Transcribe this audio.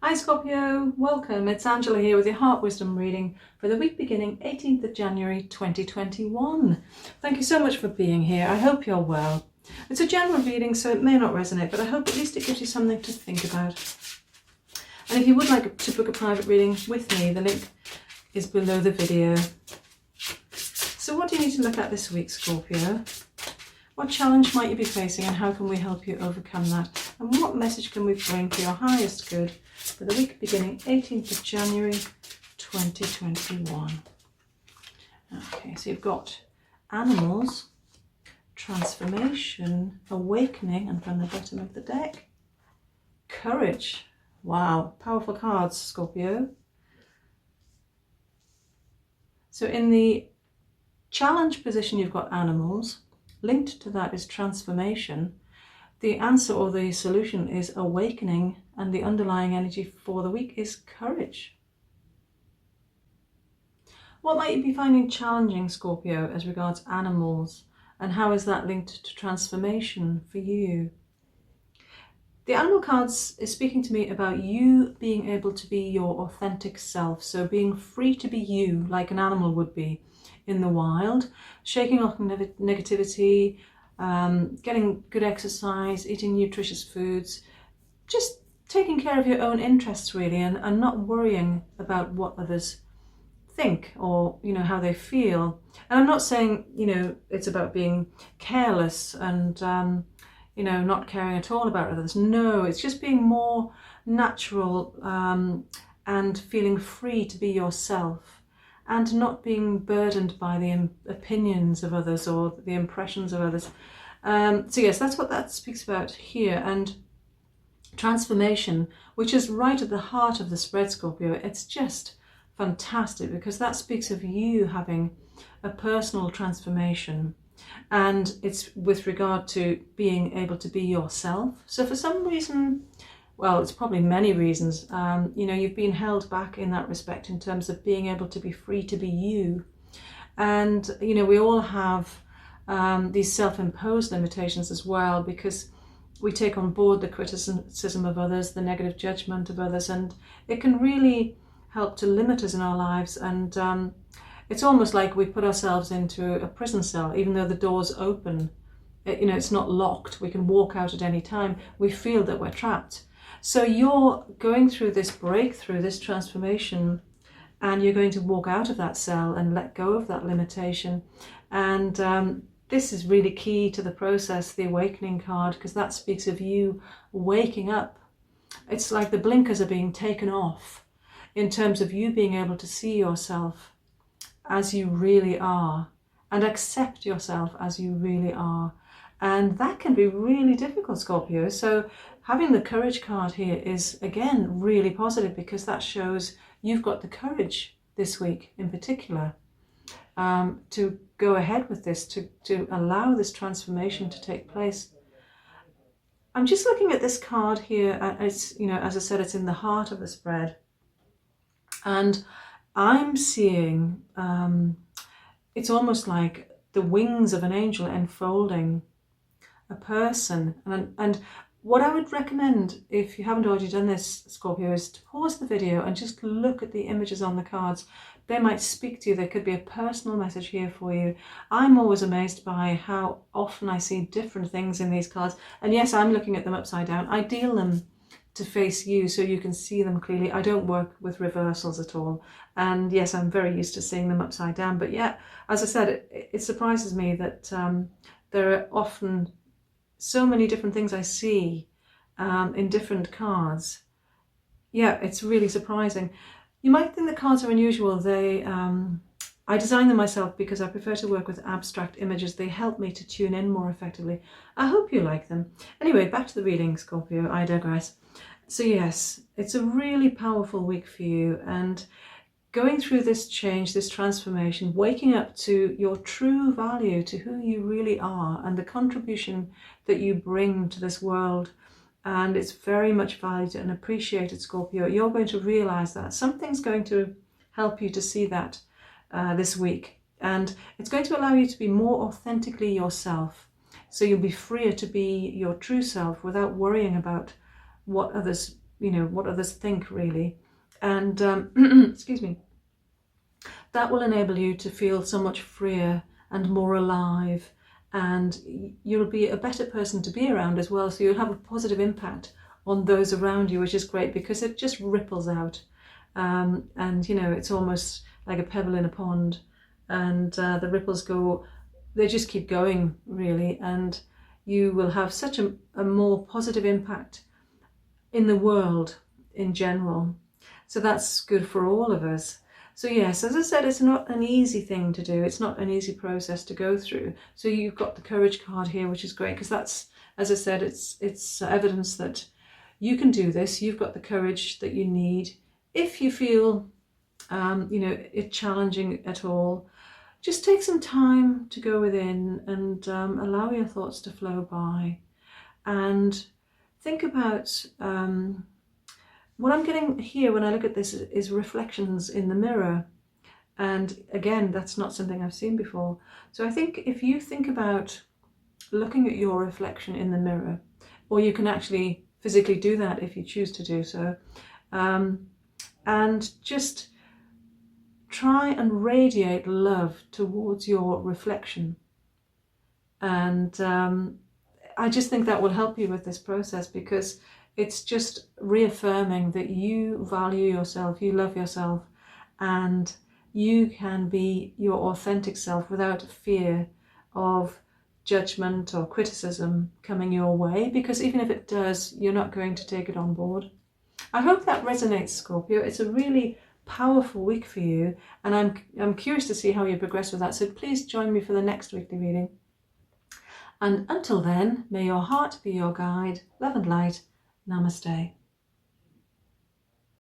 Hi Scorpio, welcome. It's Angela here with your Heart Wisdom reading for the week beginning 18th of January 2021. Thank you so much for being here. I hope you're well. It's a general reading, so it may not resonate, but I hope at least it gives you something to think about. And if you would like to book a private reading with me, the link is below the video. So what do you need to look at this week, Scorpio? What challenge might you be facing and how can we help you overcome that? And what message can we bring for your highest good for the week beginning 18th of January 2021? Okay, so you've got animals, transformation, awakening, and from the bottom of the deck, courage. Wow, powerful cards, Scorpio. So in the challenge position, you've got animals. Linked to that is transformation. The answer or the solution is awakening, and the underlying energy for the week is courage. What might you be finding challenging, Scorpio, as regards animals, and how is that linked to transformation for you? The animal cards is speaking to me about you being able to be your authentic self, so being free to be you like an animal would be in the wild, shaking off negativity, getting good exercise, eating nutritious foods, just taking care of your own interests really, and not worrying about what others think or how they feel. And I'm not saying it's about being careless and not caring at all about others. No, it's just being more natural and feeling free to be yourself, and not being burdened by the opinions of others or the impressions of others. So yes, that's what that speaks about here. And transformation, which is right at the heart of the spread, Scorpio, it's just fantastic because that speaks of you having a personal transformation. And it's with regard to being able to be yourself. So for some reason, well, it's probably many reasons, you've been held back in that respect in terms of being able to be free to be you. And, we all have these self-imposed limitations as well, because we take on board the criticism of others, the negative judgment of others, and it can really help to limit us in our lives. And it's almost like we put ourselves into a prison cell, even though the door's open. It's not locked. We can walk out at any time. We feel that we're trapped. So you're going through this breakthrough, this transformation, and you're going to walk out of that cell and let go of that limitation. And this is really key to the process, the awakening card, because that speaks of you waking up. It's like the blinkers are being taken off in terms of you being able to see yourself as you really are and accept yourself as you really are. And that can be really difficult, Scorpio. So having the courage card here is, again, really positive, because that shows you've got the courage this week in particular to go ahead with this, to allow this transformation to take place. I'm just looking at this card here, and it's, as I said, it's in the heart of the spread. And I'm seeing, it's almost like the wings of an angel enfolding a person. And what I would recommend, if you haven't already done this, Scorpio, is to pause the video and just look at the images on the cards. They might speak to you. There could be a personal message here for you. I'm always amazed by how often I see different things in these cards. And yes, I'm looking at them upside down. I deal them to face you so you can see them clearly. I don't work with reversals at all. And yes, I'm very used to seeing them upside down. But yeah, as I said, it surprises me that there are often so many different things I see in different cards. Yeah, it's really surprising. You might think the cards are unusual. I designed them myself because I prefer to work with abstract images. They help me to tune in more effectively. I hope you like them. Anyway, back to the reading, Scorpio. I digress. So yes, it's a really powerful week for you, and going through this change, this transformation, waking up to your true value, to who you really are and the contribution that you bring to this world. And it's very much valued and appreciated, Scorpio. You're going to realize that. Something's going to help you to see that this week. And it's going to allow you to be more authentically yourself. So you'll be freer to be your true self without worrying about what others what others think, really. And excuse me, that will enable you to feel so much freer and more alive, and you'll be a better person to be around as well. So you'll have a positive impact on those around you, which is great because it just ripples out. And it's almost like a pebble in a pond, and the ripples they just keep going, really, and you will have such a more positive impact in the world in general. So that's good for all of us. So yes, as I said, it's not an easy thing to do. It's not an easy process to go through. So you've got the courage card here, which is great because that's, as I said, it's evidence that you can do this. You've got the courage that you need. If you feel, it challenging at all, just take some time to go within and allow your thoughts to flow by, and think about what I'm getting here when I look at this is reflections in the mirror. And again, that's not something I've seen before. So I think if you think about looking at your reflection in the mirror, or you can actually physically do that if you choose to do so, and just try and radiate love towards your reflection. And I just think that will help you with this process, because it's just reaffirming that you value yourself, you love yourself, and you can be your authentic self without fear of judgment or criticism coming your way, because even if it does, you're not going to take it on board. I hope that resonates, Scorpio. It's a really powerful week for you, and I'm curious to see how you progress with that. So please join me for the next weekly reading. And until then, may your heart be your guide. Love and light. Namaste.